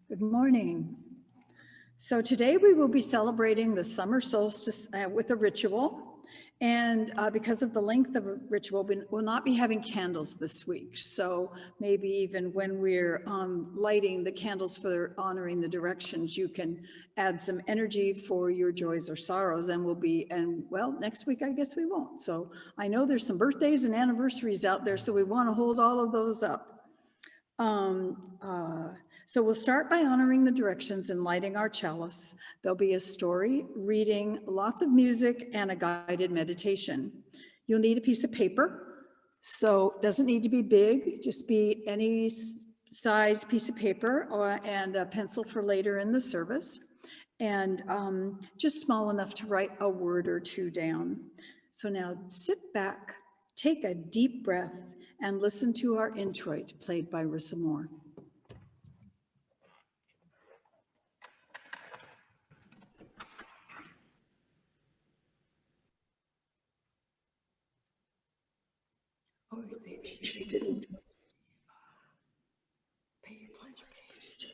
Good morning. So today we will be celebrating the summer solstice with a ritual. And because of the length of a ritual, we will not be having candles this week. So maybe even when we're lighting the candles for honoring the directions, you can add some energy for your joys or sorrows, and well, next week I guess we won't. So I know there's some birthdays and anniversaries out there, so we want to hold all of those up. So we'll start by honoring the directions and lighting our chalice. There'll be a story, reading, lots of music, and a guided meditation. You'll need a piece of paper. So it doesn't need to be big, just be any size piece of paper and a pencil for later in the service. And just small enough to write a word or two down. So now sit back, take a deep breath, and listen to our introit played by Rissa Moore. Oh, they didn't. Pay your pledge page.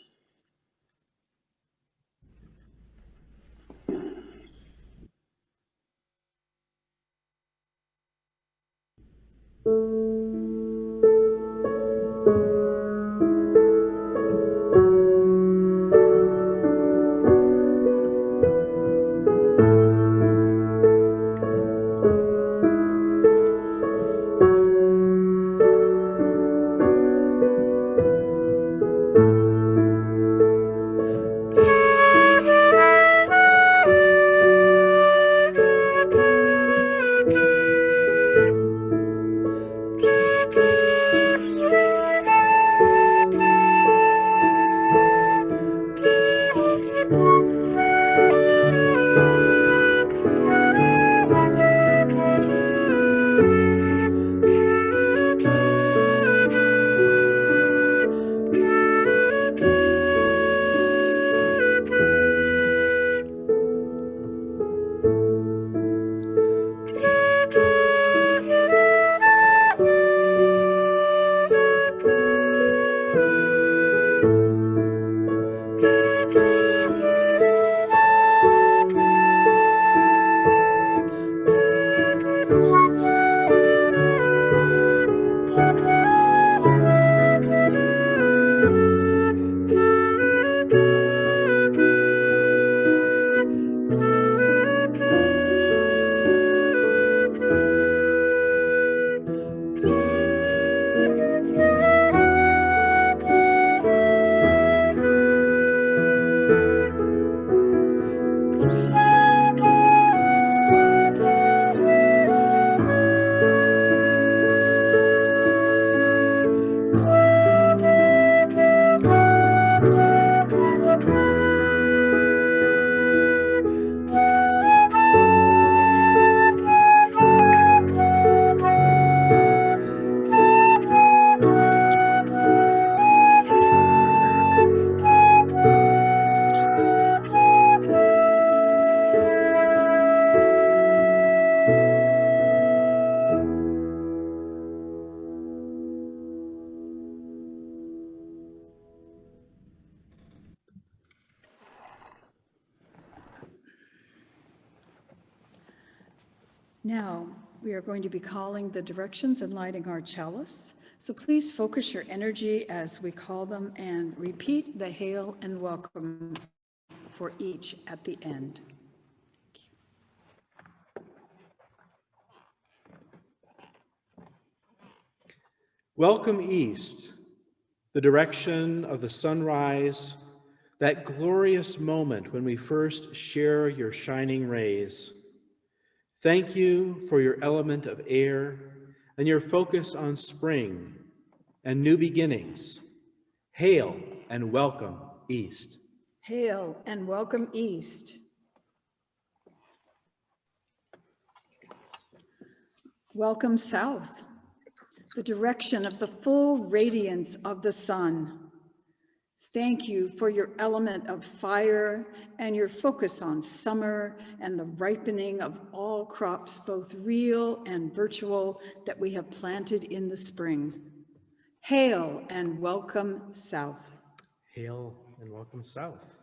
Now, we are going to be calling the directions and lighting our chalice. So please focus your energy as we call them and repeat the hail and welcome for each at the end. Welcome east, the direction of the sunrise, that glorious moment when we first share your shining rays. Thank you for your element of air and your focus on spring and new beginnings. Hail and welcome east. Hail and welcome east. Welcome south, the direction of the full radiance of the sun. Thank you for your element of fire and your focus on summer and the ripening of all crops, both real and virtual, that we have planted in the spring. Hail and welcome south. Hail and welcome south.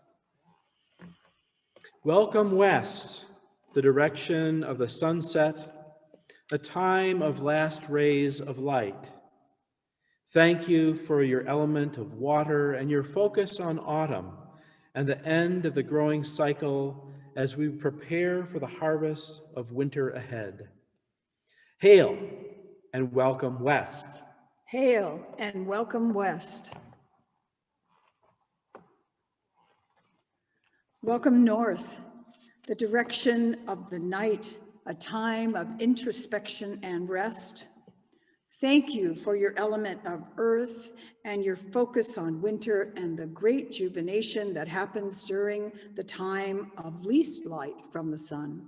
Welcome west, the direction of the sunset, a time of last rays of light. Thank you for your element of water and your focus on autumn and the end of the growing cycle as we prepare for the harvest of winter ahead. Hail and welcome west. Hail and welcome west. Welcome north, the direction of the night, a time of introspection and rest. Thank you for your element of earth and your focus on winter and the great jubilation that happens during the time of least light from the sun.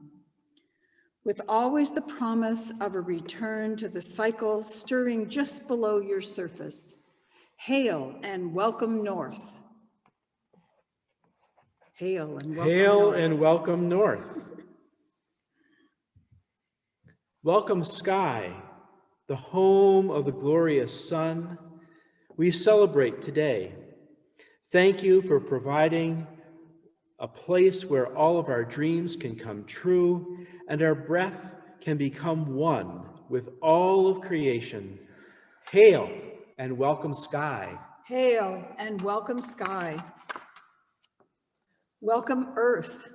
With always the promise of a return to the cycle stirring just below your surface. Hail and welcome north. Hail and welcome Hail north. and welcome north. Welcome sky, the home of the glorious sun. We celebrate today. Thank you for providing a place where all of our dreams can come true and our breath can become one with all of creation. Hail and welcome sky. Hail and welcome sky. Welcome earth,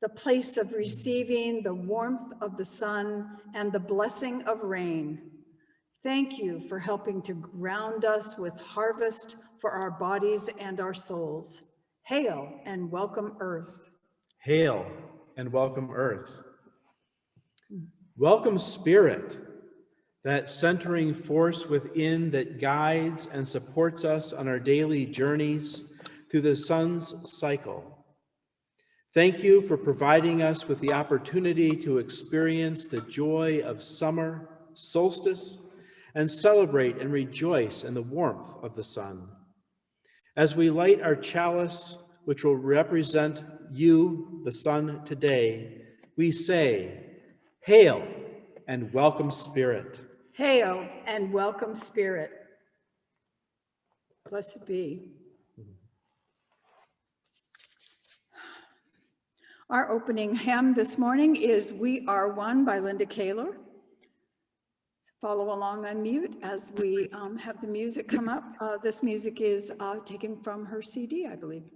the place of receiving the warmth of the sun and the blessing of rain. Thank you for helping to ground us with harvest for our bodies and our souls. Hail and welcome earth. Hail and welcome earth. Welcome spirit, that centering force within that guides and supports us on our daily journeys through the sun's cycle. Thank you for providing us with the opportunity to experience the joy of summer, solstice, and celebrate and rejoice in the warmth of the sun. As we light our chalice, which will represent you, the sun, today, we say, Hail and welcome spirit. Hail and welcome spirit. Blessed be. Our opening hymn this morning is We Are One by Linda Kaler. Follow along on mute as we have the music come up. This music is taken from her CD, I believe.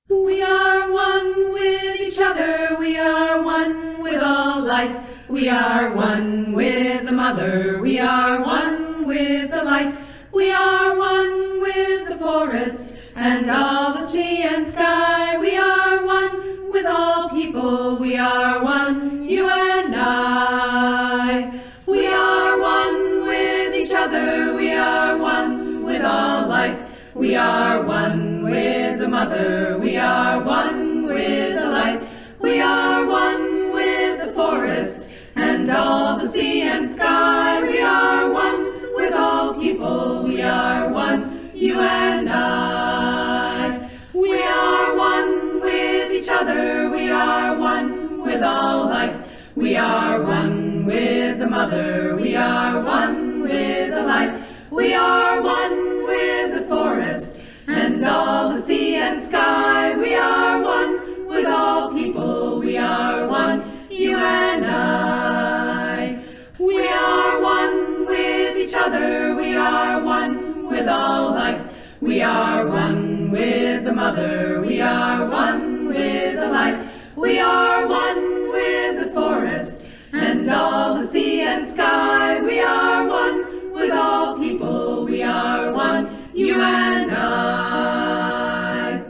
We are one with each other, we are one with all life. We are one with the mother, we are one with the light. We are one with the forest and all the sea and sky. We are one with all people, we are one, you and I. We are one with each other, we are one with all life. We are one with the mother, we are one with the light. We are one with the forest and all the sea and sky. We are one with all people, we are one, you and I. We are one with each other, we are one with all life. We are one with the mother, we are one with the light. We are one with the forest and all the sea and sky. We are one with all people, we are one, you and I. We are one with each other, we are one with all life. We are one with the mother, we are one with the light. We are one with the forest and all the sea and sky. We are one with all people, we are one, you and I.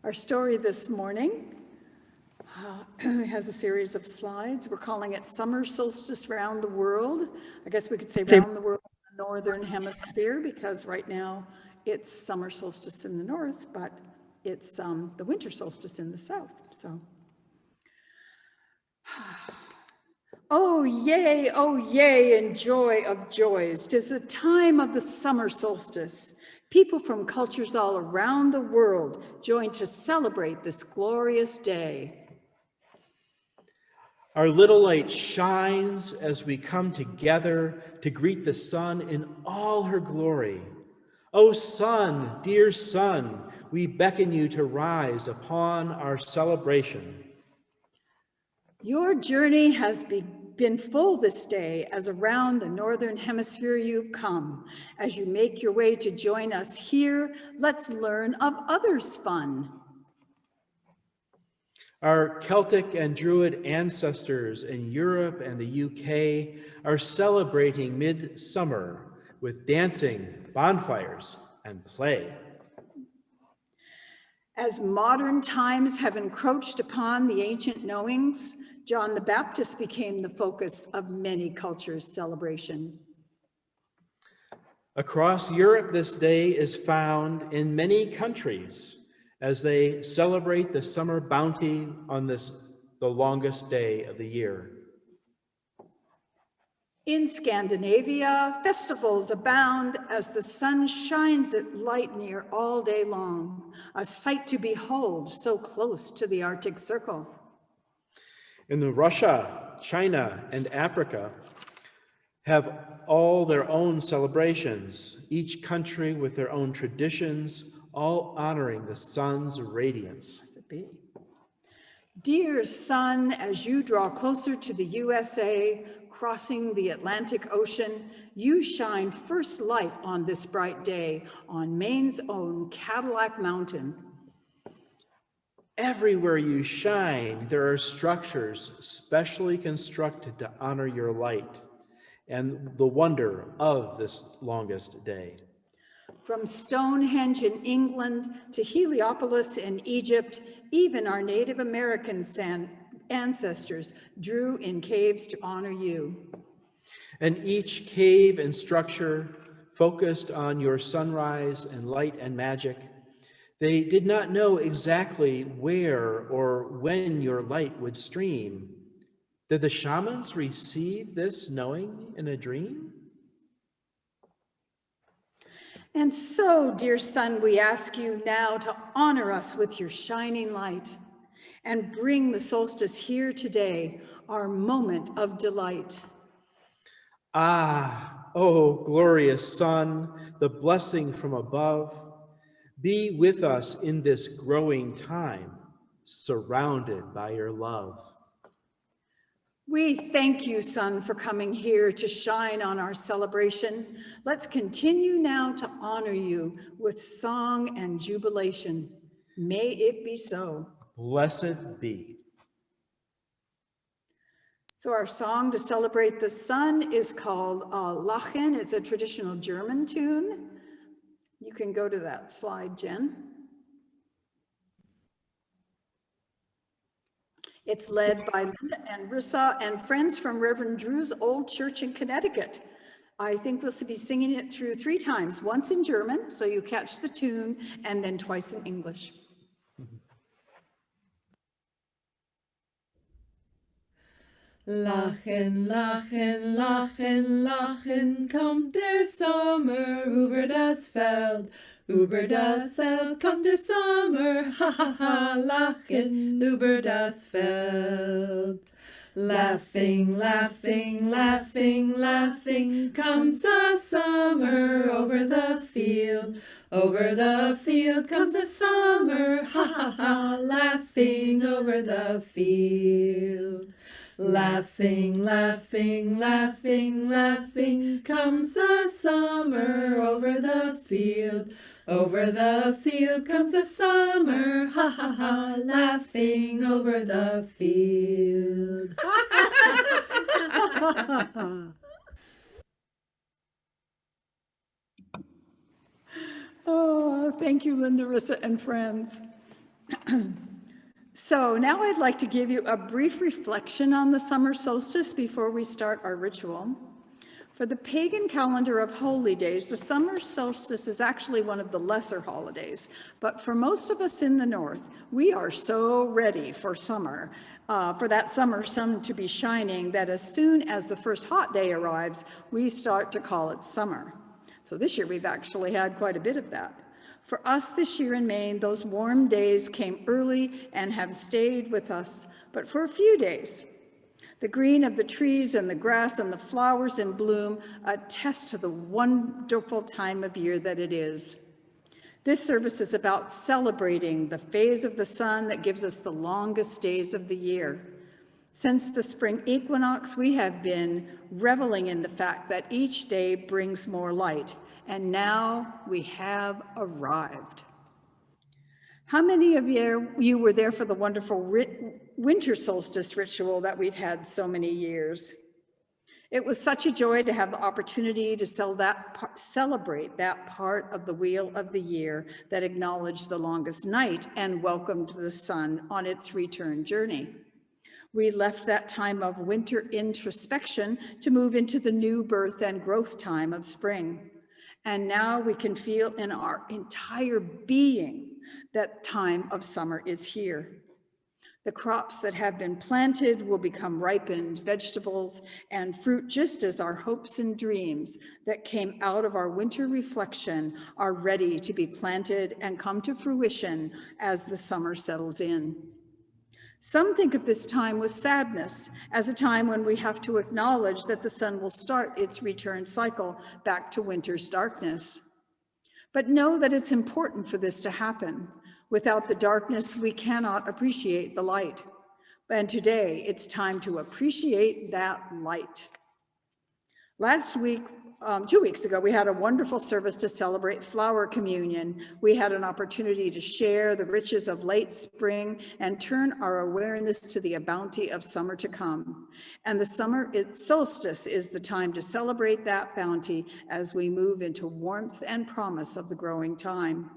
Our story this morning has a series of slides. We're calling it Summer Solstice Round the World. I guess we could say round the world in the Northern Hemisphere, because right now it's summer solstice in the north, but it's the winter solstice in the south. So, oh yay, and joy of joys. 'Tis the time of the summer solstice. People from cultures all around the world join to celebrate this glorious day. Our little light shines as we come together to greet the sun in all her glory. O sun, dear sun, we beckon you to rise upon our celebration. Your journey has been full this day as around the Northern Hemisphere you've come. As you make your way to join us here, let's learn of others' fun. Our Celtic and Druid ancestors in Europe and the UK are celebrating midsummer with dancing, bonfires, and play. As modern times have encroached upon the ancient knowings, John the Baptist became the focus of many cultures' celebration. Across Europe, this day is found in many countries as they celebrate the summer bounty on the longest day of the year. In Scandinavia, festivals abound as the sun shines at light near all day long, a sight to behold so close to the Arctic Circle. In Russia, China, and Africa have all their own celebrations, each country with their own traditions, all honoring the sun's radiance. Dear sun, as you draw closer to the USA, crossing the Atlantic Ocean, you shine first light on this bright day on Maine's own Cadillac Mountain. Everywhere you shine, there are structures specially constructed to honor your light and the wonder of this longest day. From Stonehenge in England to Heliopolis in Egypt, even our Native American ancestors drew in caves to honor you. And each cave and structure focused on your sunrise and light and magic. They did not know exactly where or when your light would stream. Did the shamans receive this knowing in a dream? And so, dear sun, we ask you now to honor us with your shining light and bring the solstice here today, our moment of delight. Ah, oh glorious sun, the blessing from above, be with us in this growing time, surrounded by your love. We thank you, sun, for coming here to shine on our celebration. Let's continue now to honor you with song and jubilation. May it be so. Blessed be. So our song to celebrate the sun is called Lachen. It's a traditional German tune. You can go to that slide, Jen. It's led by Linda and Rissa and friends from Reverend Drew's old church in Connecticut. I think we'll be singing it through 3 times, once in German, so you catch the tune, and then twice in English. Lachen, lachen, lachen, lachen, kommt der Sommer über das Feld. Über das Feld kommt der Sommer, ha ha ha, lachen über das Feld. Laughing, laughing, laughing, laughing, comes the summer over the field. Over the field comes the summer, ha ha ha, laughing over the field. Laughing, laughing, laughing, laughing, comes the summer over the field. Over the field comes the summer, ha ha ha, laughing over the field. Oh, thank you, Linda, Rissa, and friends. So now I'd like to give you a brief reflection on the summer solstice before we start our ritual. For the pagan calendar of holy days, the summer solstice is actually one of the lesser holidays. But for most of us in the north, we are so ready for summer, for that summer sun to be shining, that as soon as the first hot day arrives, we start to call it summer. So this year we've actually had quite a bit of that. For us this year in Maine, those warm days came early and have stayed with us, but for a few days. The green of the trees and the grass and the flowers in bloom attest to the wonderful time of year that it is. This service is about celebrating the phase of the sun that gives us the longest days of the year. Since the spring equinox, we have been reveling in the fact that each day brings more light, and now we have arrived. How many of you were there for the wonderful winter solstice ritual that we've had so many years? It was such a joy to have the opportunity to celebrate that part of the wheel of the year that acknowledged the longest night and welcomed the sun on its return journey. We left that time of winter introspection to move into the new birth and growth time of spring. And now we can feel in our entire being that time of summer is here. The crops that have been planted will become ripened vegetables and fruit, just as our hopes and dreams that came out of our winter reflection are ready to be planted and come to fruition as the summer settles in. Some think of this time with sadness, as a time when we have to acknowledge that the sun will start its return cycle back to winter's darkness. But know that it's important for this to happen. Without the darkness, we cannot appreciate the light. And today, it's time to appreciate that light. Last week, 2 weeks ago, we had a wonderful service to celebrate flower communion. We had an opportunity to share the riches of late spring and turn our awareness to the bounty of summer to come. And solstice is the time to celebrate that bounty as we move into warmth and promise of the growing time.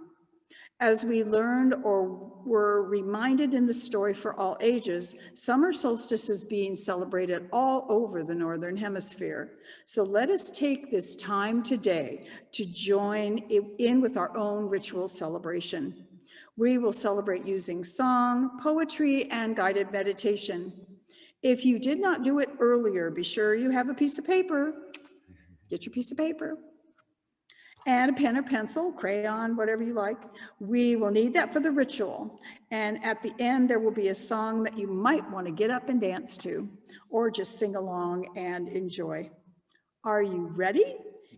As we learned or were reminded in the story for all ages, summer solstice is being celebrated all over the Northern Hemisphere. So let us take this time today to join in with our own ritual celebration. We will celebrate using song, poetry, and guided meditation. If you did not do it earlier, be sure you have a piece of paper. Get your piece of paper. And a pen or pencil, crayon, whatever you like. We will need that for the ritual. And at the end, there will be a song that you might want to get up and dance to, or just sing along and enjoy. Are you ready?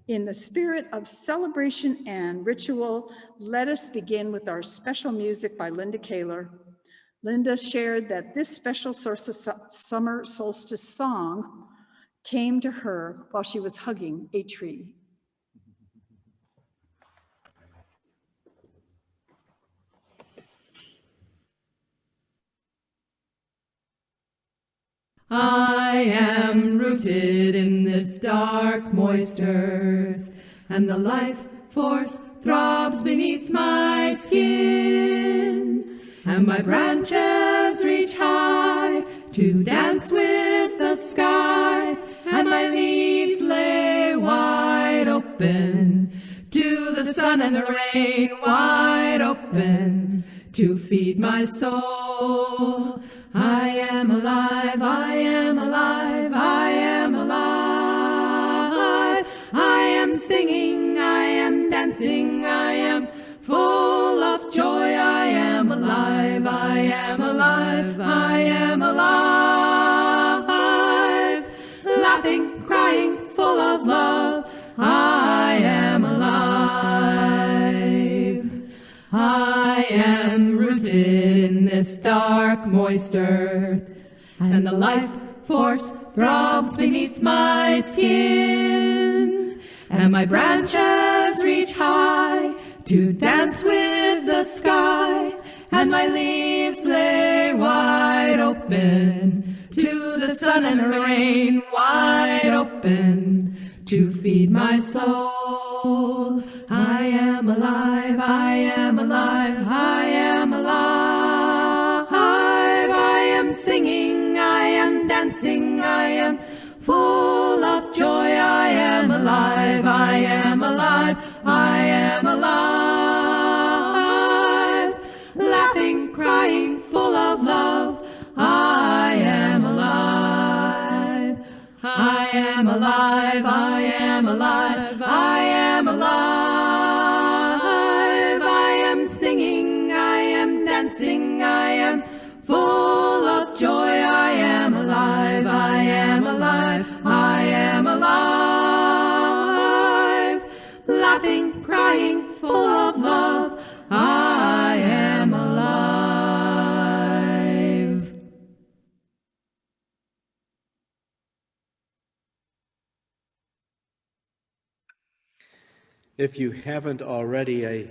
In the spirit of celebration and ritual, let us begin with our special music by Linda Kaler. Linda shared that this special summer solstice song came to her while she was hugging a tree. I am rooted in this dark, moist earth, and the life force throbs beneath my skin, and my branches reach high to dance with the sky, and my leaves lay wide open to the sun and the rain, wide open to feed my soul. I am alive, I am alive, I am alive. I am singing, I am dancing, I am full of joy. I am alive, I am alive, I am alive. Laughing, crying, full of love, I am alive. I am rooted in this dark, moist earth, and the life force throbs beneath my skin, and my branches reach high to dance with the sky, and my leaves lay wide open to the sun and the rain, wide open to feed my soul. I am alive, I am alive, I am alive. I am singing, I am dancing, I am full of joy. I am alive, I am alive, I am alive. Laughing, crying, full of love, I am alive. I am alive, I am alive, I am alive. sing. I am full of joy. I am alive. I am alive. I am alive. Laughing, crying, full of love. I am alive. If you haven't already, I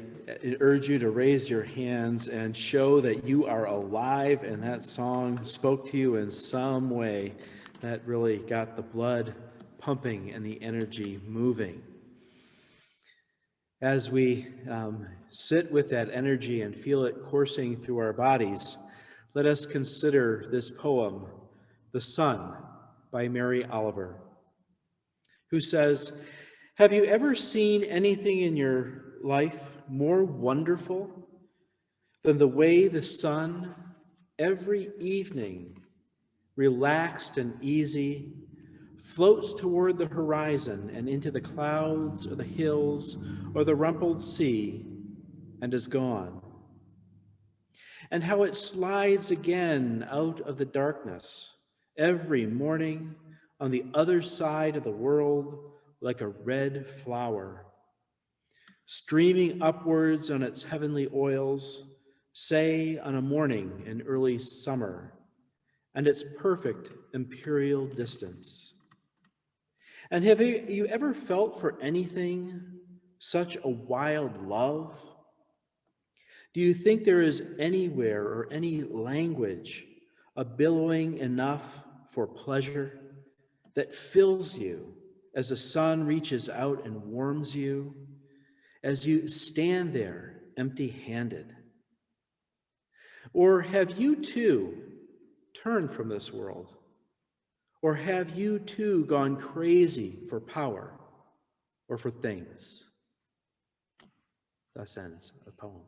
urge you to raise your hands and show that you are alive and that song spoke to you in some way that really got the blood pumping and the energy moving. As we sit with that energy and feel it coursing through our bodies, let us consider this poem, The Sun, by Mary Oliver, who says, "Have you ever seen anything in your life more wonderful than the way the sun every evening, relaxed and easy, floats toward the horizon and into the clouds or the hills or the rumpled sea and is gone? And how it slides again out of the darkness every morning on the other side of the world like a red flower, streaming upwards on its heavenly oils, say on a morning in early summer, and its perfect imperial distance. And have you ever felt for anything such a wild love? Do you think there is anywhere or any language a billowing enough for pleasure that fills you as the sun reaches out and warms you, as you stand there empty-handed? Or have you too turned from this world? Or have you too gone crazy for power or for things? Thus ends the poem.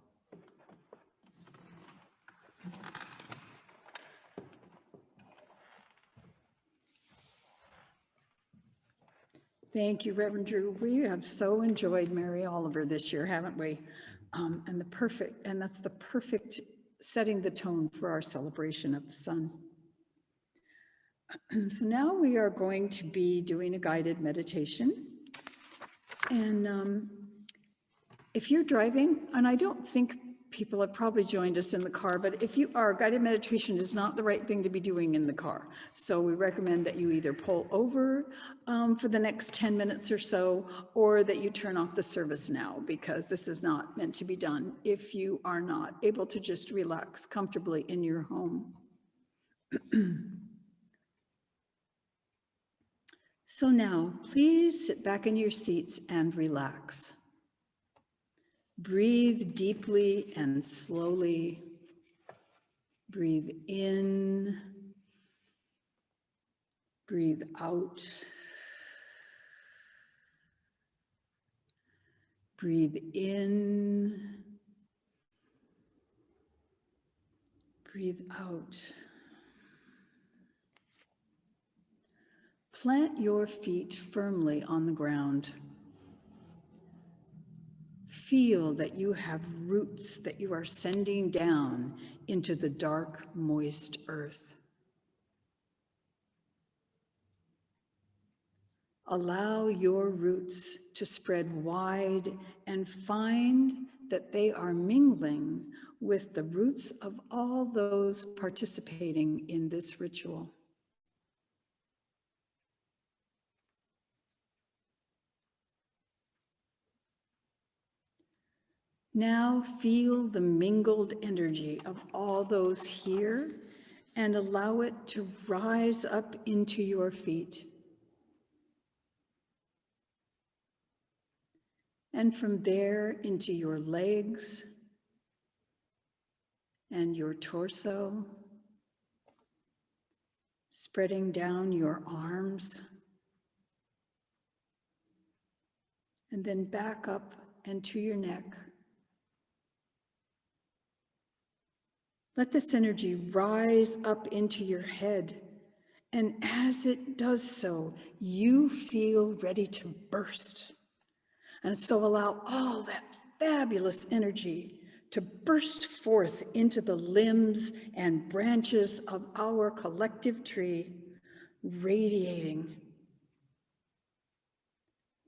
Thank you, Reverend Drew. We have so enjoyed Mary Oliver this year, haven't we? And that's the perfect setting the tone for our celebration of the sun. So now we are going to be doing a guided meditation. And if you're driving, and I don't think people have probably joined us in the car, but if you are, guided meditation is not the right thing to be doing in the car. So we recommend that you either pull over for the next 10 minutes or so, or that you turn off the service now, because this is not meant to be done if you are not able to just relax comfortably in your home. So now, please sit back in your seats and relax. Breathe deeply and slowly. Breathe in. Breathe out. Breathe in. Breathe out. Plant your feet firmly on the ground. Feel that you have roots that you are sending down into the dark, moist earth. Allow your roots to spread wide and find that they are mingling with the roots of all those participating in this ritual. Now feel the mingled energy of all those here and allow it to rise up into your feet. And from there into your legs and your torso, spreading down your arms, and then back up and to your neck. Let this energy rise up into your head, and as it does so, you feel ready to burst. And so allow all that fabulous energy to burst forth into the limbs and branches of our collective tree, radiating.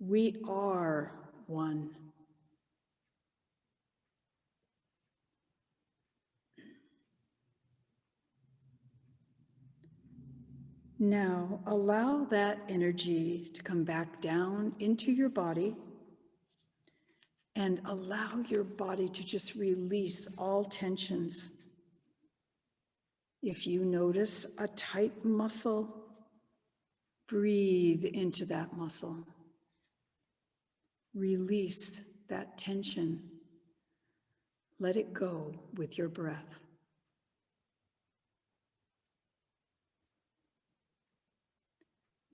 We are one. Now, allow that energy to come back down into your body and allow your body to just release all tensions. If you notice a tight muscle, breathe into that muscle. Release that tension. Let it go with your breath.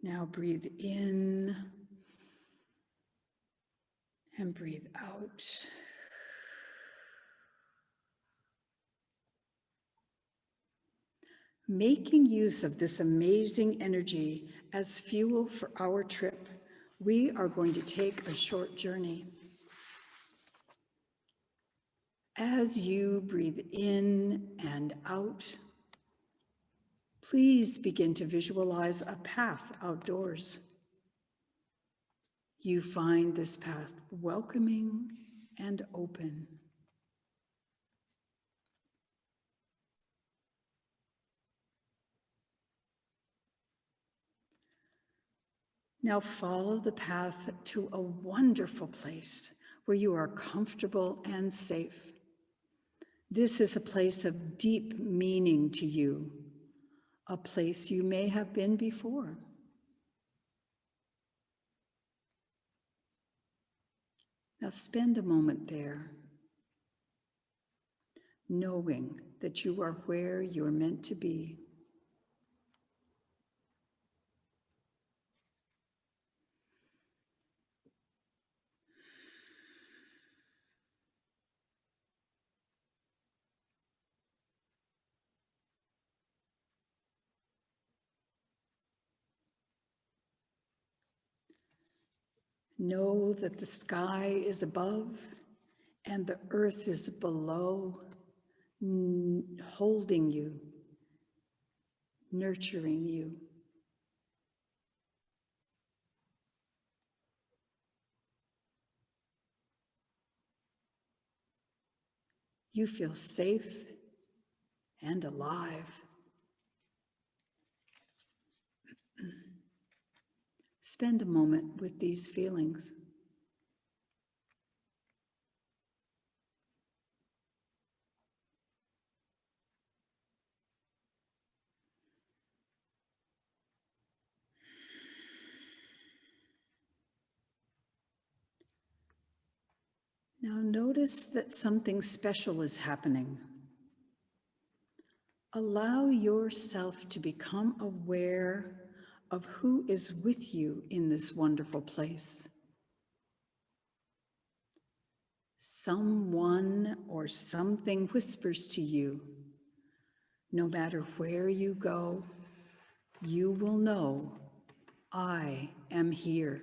Now breathe in and breathe out. Making use of this amazing energy as fuel for our trip, we are going to take a short journey. As you breathe in and out, please begin to visualize a path outdoors. You find this path welcoming and open. Now follow the path to a wonderful place where you are comfortable and safe. This is a place of deep meaning to you, a place you may have been before. Now spend a moment there, knowing that you are where you're meant to be. Know that the sky is above and the earth is below, holding you, nurturing you. You feel safe and alive. Spend a moment with these feelings. Now notice that something special is happening. Allow yourself to become aware of who is with you in this wonderful place. Someone or something whispers to you, no matter where you go, you will know, I am here.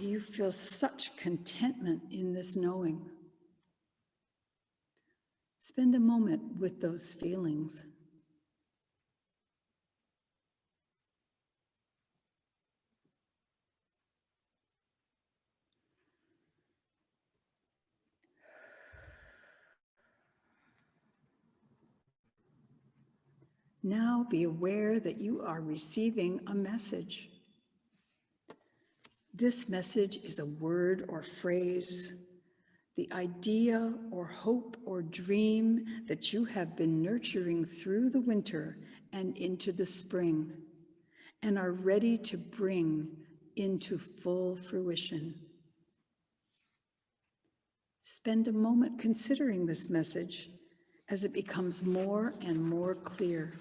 You feel such contentment in this knowing. Spend a moment with those feelings. Now be aware that you are receiving a message. This message is a word or phrase, the idea or hope or dream that you have been nurturing through the winter and into the spring, and are ready to bring into full fruition. Spend a moment considering this message as it becomes more and more clear.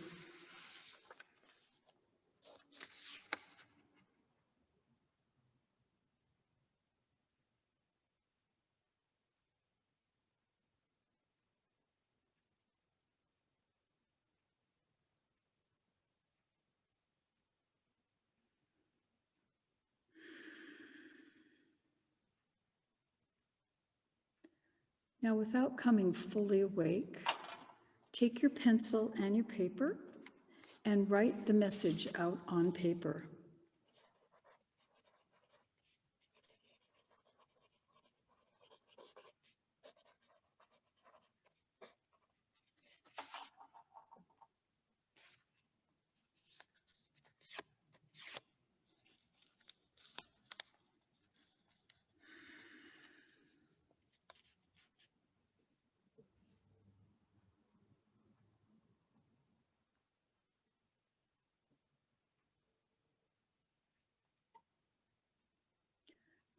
Now, without coming fully awake, take your pencil and your paper and write the message out on paper.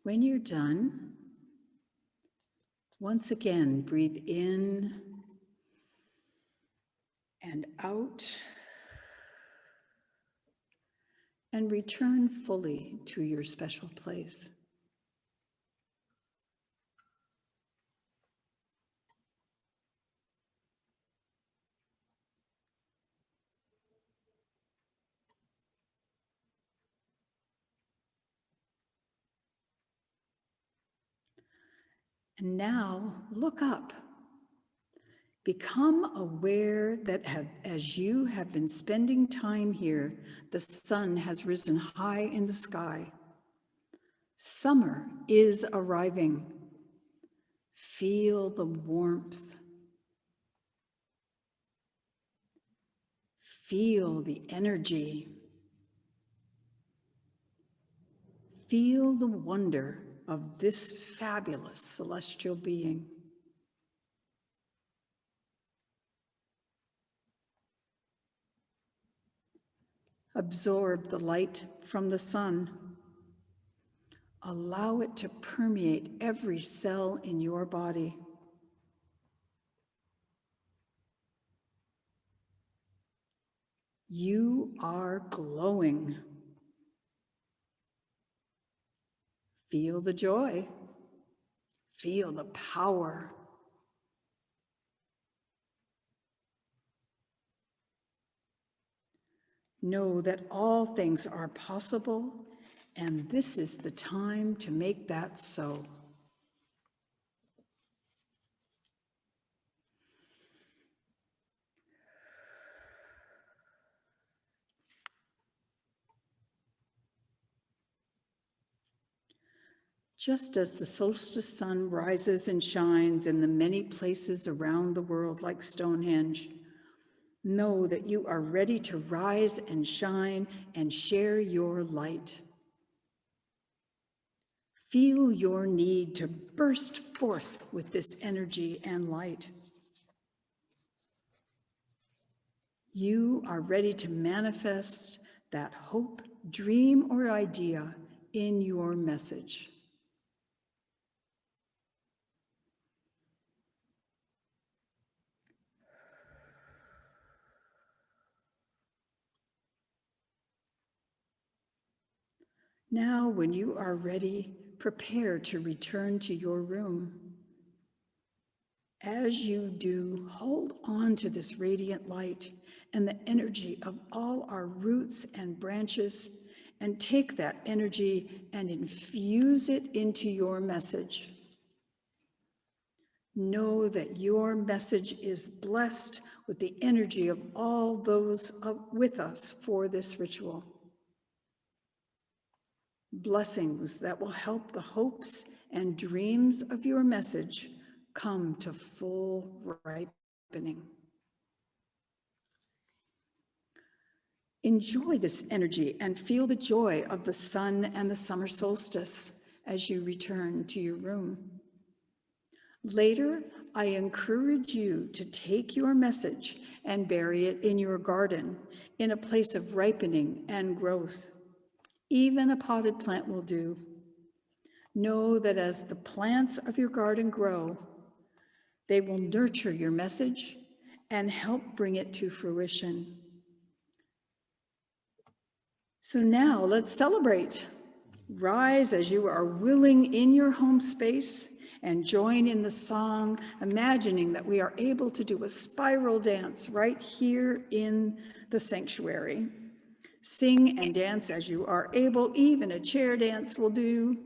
When you're done, once again, breathe in and out, and return fully to your special place. And now look up. Become aware that as you have been spending time here, the sun has risen high in the sky. Summer is arriving. Feel the warmth. Feel the energy. Feel the wonder of this fabulous celestial being. Absorb the light from the sun. Allow it to permeate every cell in your body. You are glowing. Feel the joy. Feel the power. Know that all things are possible, and this is the time to make that so. Just as the solstice sun rises and shines in the many places around the world like Stonehenge, know that you are ready to rise and shine and share your light. Feel your need to burst forth with this energy and light. You are ready to manifest that hope, dream, or idea in your message. Now, when you are ready, prepare to return to your room. As you do, hold on to this radiant light and the energy of all our roots and branches, and take that energy and infuse it into your message. Know that your message is blessed with the energy of all those with us for this ritual. Blessings that will help the hopes and dreams of your message come to full ripening. Enjoy this energy and feel the joy of the sun and the summer solstice as you return to your room. Later, I encourage you to take your message and bury it in your garden in a place of ripening and growth. Even a potted plant will do. Know that as the plants of your garden grow, they will nurture your message and help bring it to fruition. So now let's celebrate. Rise as you are willing in your home space and join in the song, imagining that we are able to do a spiral dance right here in the sanctuary. Sing and dance as you are able, even a chair dance will do.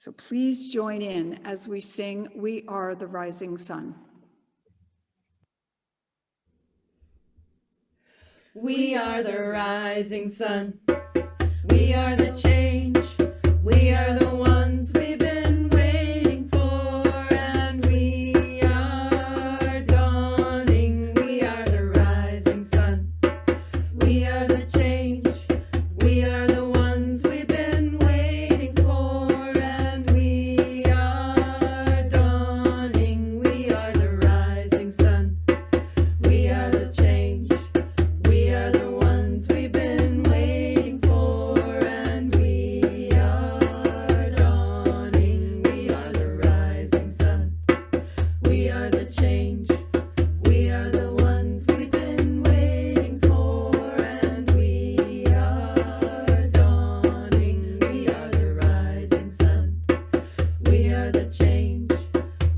So please join in as we sing, "We Are the Rising Sun." We are the rising sun. We are the change. We are the ones we've been waiting for, and we are dawning. We are the rising sun. We are the change. We are the ones we've been waiting for, and we are dawning. We are the rising sun. We are the change. We are the ones we've been waiting for, and we are dawning. We are the rising sun. We are the change. We are the ones we've been waiting for, and we are dawning. We are the rising sun. We are the change.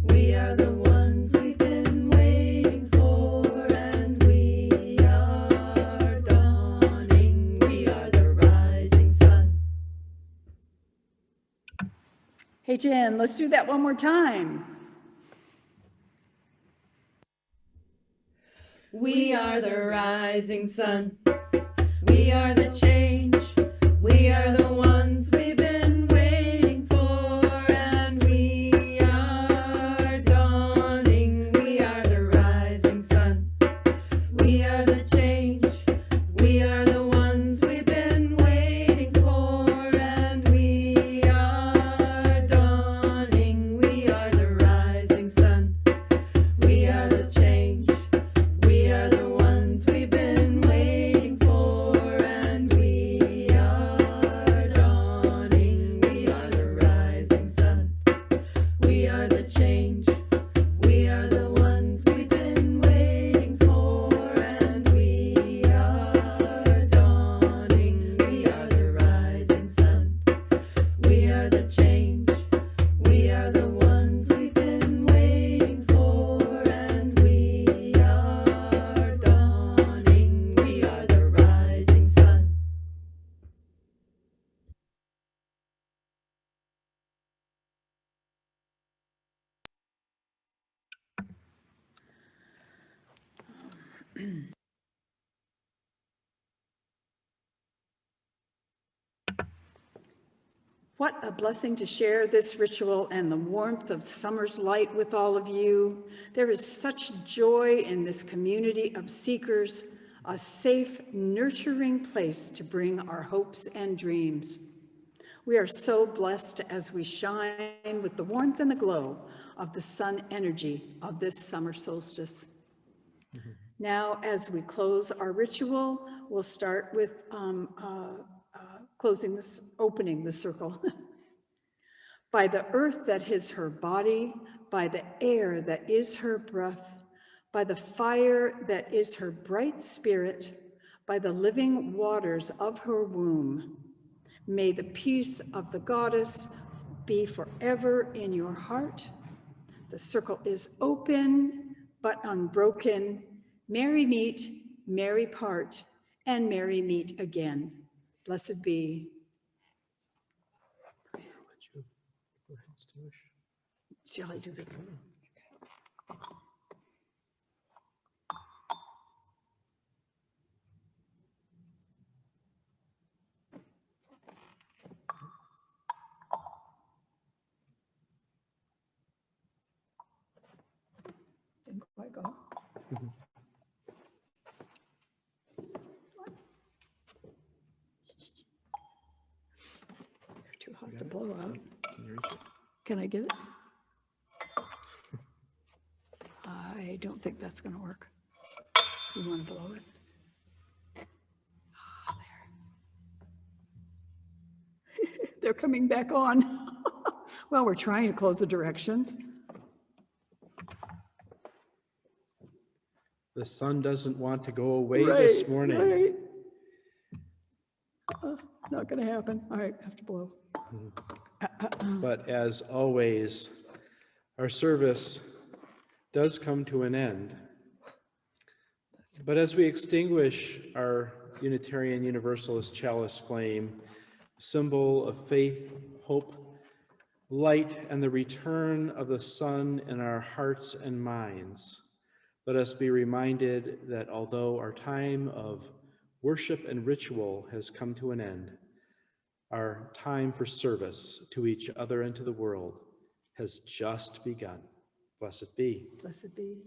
We are the ones we've been waiting for, and we are dawning. We are the rising sun. Hey, Jen, let's do that one more time. We are the rising sun. We are the change. We are the ones we've been waiting for, and we are dawning. We are the rising sun. We are the change. We are the ones we've been waiting for, and we are dawning. We are the rising sun. We are the change. We are the ones we've been waiting for, and we are dawning. We are the rising sun. We are the change. We are the ones we've been waiting for, and we are dawning. We are the rising sun. We are the change. We are the ones we've been waiting for, and we are dawning. We are the rising sun. What a blessing to share this ritual and the warmth of summer's light with all of you. There is such joy in this community of seekers, a safe, nurturing place to bring our hopes and dreams. We are so blessed as we shine with the warmth and the glow of the sun energy of this summer solstice. Now, as we close our ritual, we'll start with opening the circle. By the earth that is her body, by the air that is her breath, by the fire that is her bright spirit, by the living waters of her womb, may the peace of the goddess be forever in your heart. The circle is open but unbroken. Merry meet, merry part, and merry meet again. Blessed be. Shall I do this? Didn't quite go. They're too hot to blow out. Can you reach it? Can I get it? I don't think that's going to work. You want to blow it? Ah, there. They're coming back on. Well, we're trying to close the directions. The sun doesn't want to go away this morning. Right. Not going to happen. All right, have to blow. But as always, our service does come to an end. But as we extinguish our Unitarian Universalist chalice flame, symbol of faith, hope, light and the return of the sun in our hearts and minds, let us be reminded that although our time of worship and ritual has come to an end, our time for service to each other and to the world has just begun. Blessed be. Blessed be.